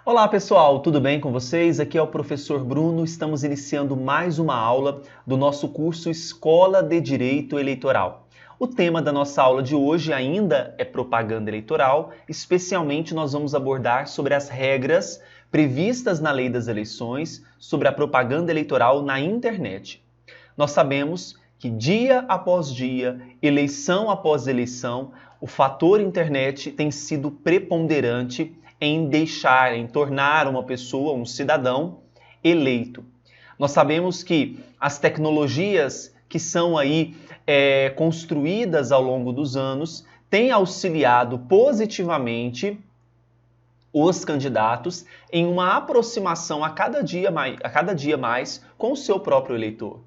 Olá pessoal, tudo bem com vocês? Aqui é o professor Bruno. Estamos iniciando mais uma aula do nosso curso Escola de Direito Eleitoral. O tema da nossa aula de hoje ainda é propaganda eleitoral, especialmente nós vamos abordar sobre as regras previstas na Lei das Eleições sobre a propaganda eleitoral na internet. Nós sabemos que dia após dia, eleição após eleição, o fator internet tem sido preponderante em tornar uma pessoa, um cidadão, eleito. Nós sabemos que as tecnologias que são aí construídas ao longo dos anos têm auxiliado positivamente os candidatos em uma aproximação a cada dia mais com o seu próprio eleitor.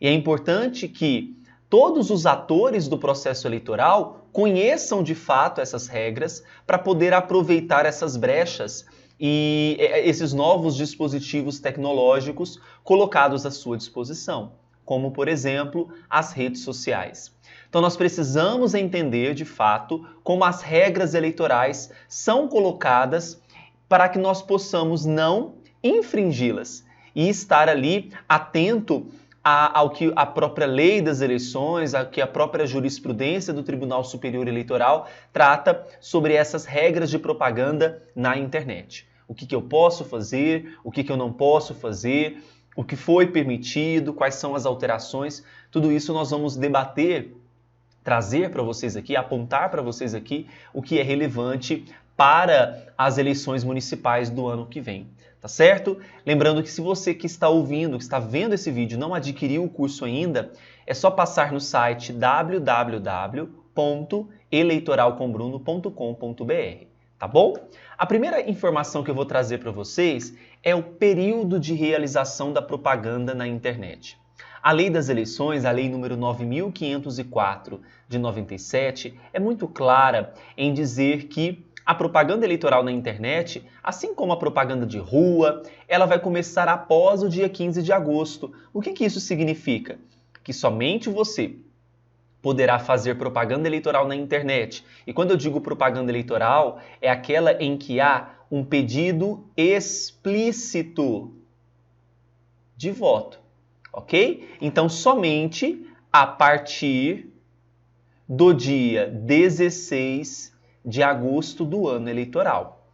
E é importante que todos os atores do processo eleitoral conheçam de fato essas regras para poder aproveitar essas brechas e esses novos dispositivos tecnológicos colocados à sua disposição, como, por exemplo, as redes sociais. Então, nós precisamos entender de fato como as regras eleitorais são colocadas para que nós possamos não infringi-las e estar ali atento ao que a própria lei das eleições, ao que a própria jurisprudência do Tribunal Superior Eleitoral trata sobre essas regras de propaganda na internet. O que eu posso fazer, o que eu não posso fazer, o que foi permitido, quais são as alterações, tudo isso nós vamos debater, trazer para vocês aqui, apontar para vocês aqui o que é relevante para as eleições municipais do ano que vem. Tá certo? Lembrando que se você que está ouvindo, que está vendo esse vídeo, não adquiriu o curso ainda, é só passar no site www.eleitoralcombruno.com.br, tá bom? A primeira informação que eu vou trazer para vocês é o período de realização da propaganda na internet. A Lei das Eleições, a Lei número 9.504 de 97, é muito clara em dizer que a propaganda eleitoral na internet, assim como a propaganda de rua, ela vai começar após o dia 15 de agosto. O que isso significa? Que somente você poderá fazer propaganda eleitoral na internet. E quando eu digo propaganda eleitoral, é aquela em que há um pedido explícito de voto, ok? Então, somente a partir do dia 16 de agosto do ano eleitoral.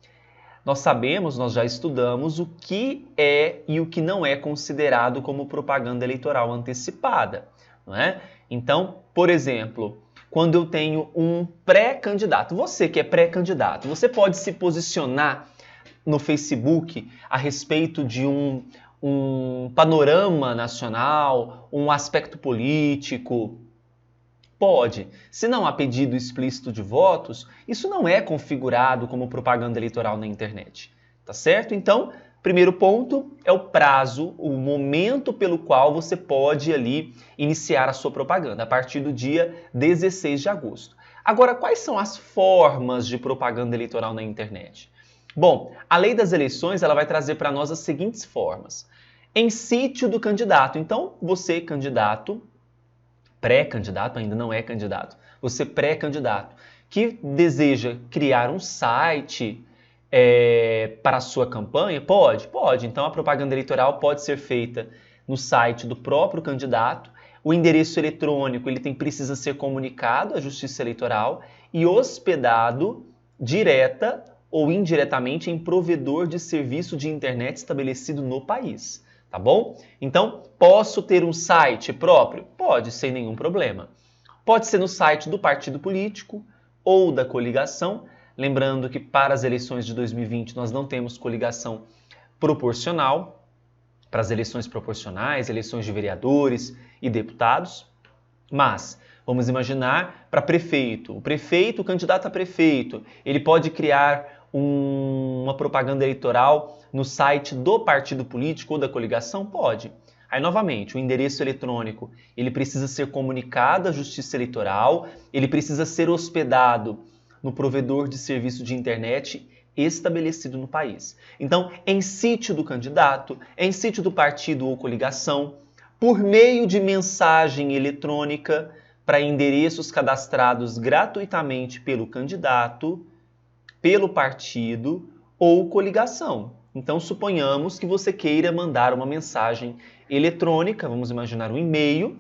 Nós sabemos, nós já estudamos o que é e o que não é considerado como propaganda eleitoral antecipada, não é? Então, por exemplo, quando eu tenho um pré-candidato, você que é pré-candidato, você pode se posicionar no Facebook a respeito de um panorama nacional, um aspecto político. Pode. Se não há pedido explícito de votos, isso não é configurado como propaganda eleitoral na internet. Tá certo? Então, primeiro ponto é o prazo, o momento pelo qual você pode ali iniciar a sua propaganda, a partir do dia 16 de agosto. Agora, quais são as formas de propaganda eleitoral na internet? Bom, a Lei das Eleições ela vai trazer para nós as seguintes formas. Em sítio do candidato. Então, você, candidato, pré-candidato, ainda não é candidato, você pré-candidato, que deseja criar um site para a sua campanha, pode. Então a propaganda eleitoral pode ser feita no site do próprio candidato, o endereço eletrônico precisa ser comunicado à Justiça Eleitoral e hospedado direta ou indiretamente em provedor de serviço de internet estabelecido no país. Tá bom? Então, posso ter um site próprio? Pode, sem nenhum problema. Pode ser no site do partido político ou da coligação. Lembrando que para as eleições de 2020 nós não temos coligação proporcional. Para as eleições proporcionais, eleições de vereadores e deputados. Mas, vamos imaginar para prefeito. O candidato a prefeito, ele pode criar uma propaganda eleitoral no site do partido político ou da coligação? Pode. Aí, novamente, o endereço eletrônico, ele precisa ser comunicado à Justiça Eleitoral, ele precisa ser hospedado no provedor de serviço de internet estabelecido no país. Então, em sítio do candidato, em sítio do partido ou coligação, por meio de mensagem eletrônica para endereços cadastrados gratuitamente pelo candidato, pelo partido ou coligação. Então, suponhamos que você queira mandar uma mensagem eletrônica, vamos imaginar um e-mail,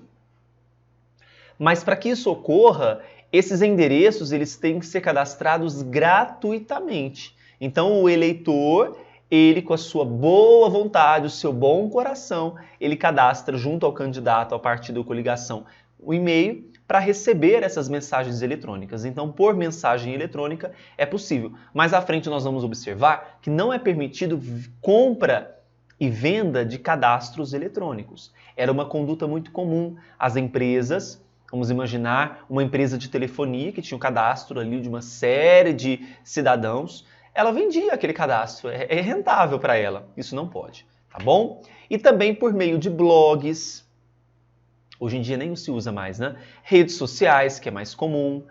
mas para que isso ocorra, esses endereços eles têm que ser cadastrados gratuitamente. Então, o eleitor, ele com a sua boa vontade, o seu bom coração, ele cadastra junto ao candidato, ao partido ou coligação, o e-mail para receber essas mensagens eletrônicas. Então, por mensagem eletrônica é possível. Mais à frente nós vamos observar que não é permitido compra e venda de cadastros eletrônicos. Era uma conduta muito comum. As empresas, vamos imaginar uma empresa de telefonia que tinha um cadastro ali de uma série de cidadãos, ela vendia aquele cadastro, é rentável para ela. Isso não pode, tá bom? E também por meio de blogs, hoje em dia nem se usa mais, né? Redes sociais, que é mais comum,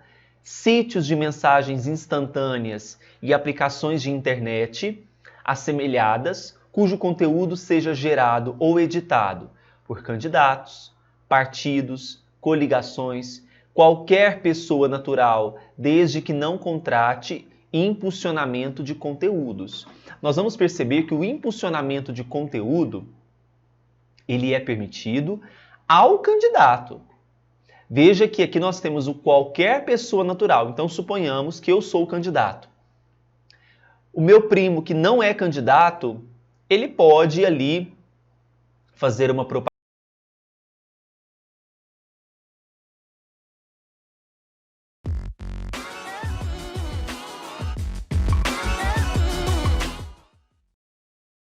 sítios de mensagens instantâneas e aplicações de internet assemelhadas, cujo conteúdo seja gerado ou editado por candidatos, partidos, coligações, qualquer pessoa natural, desde que não contrate impulsionamento de conteúdos. Nós vamos perceber que o impulsionamento de conteúdo, ele é permitido ao candidato. Veja que aqui nós temos o qualquer pessoa natural. Então, suponhamos que eu sou o candidato. O meu primo que não é candidato, ele pode ali fazer uma propaganda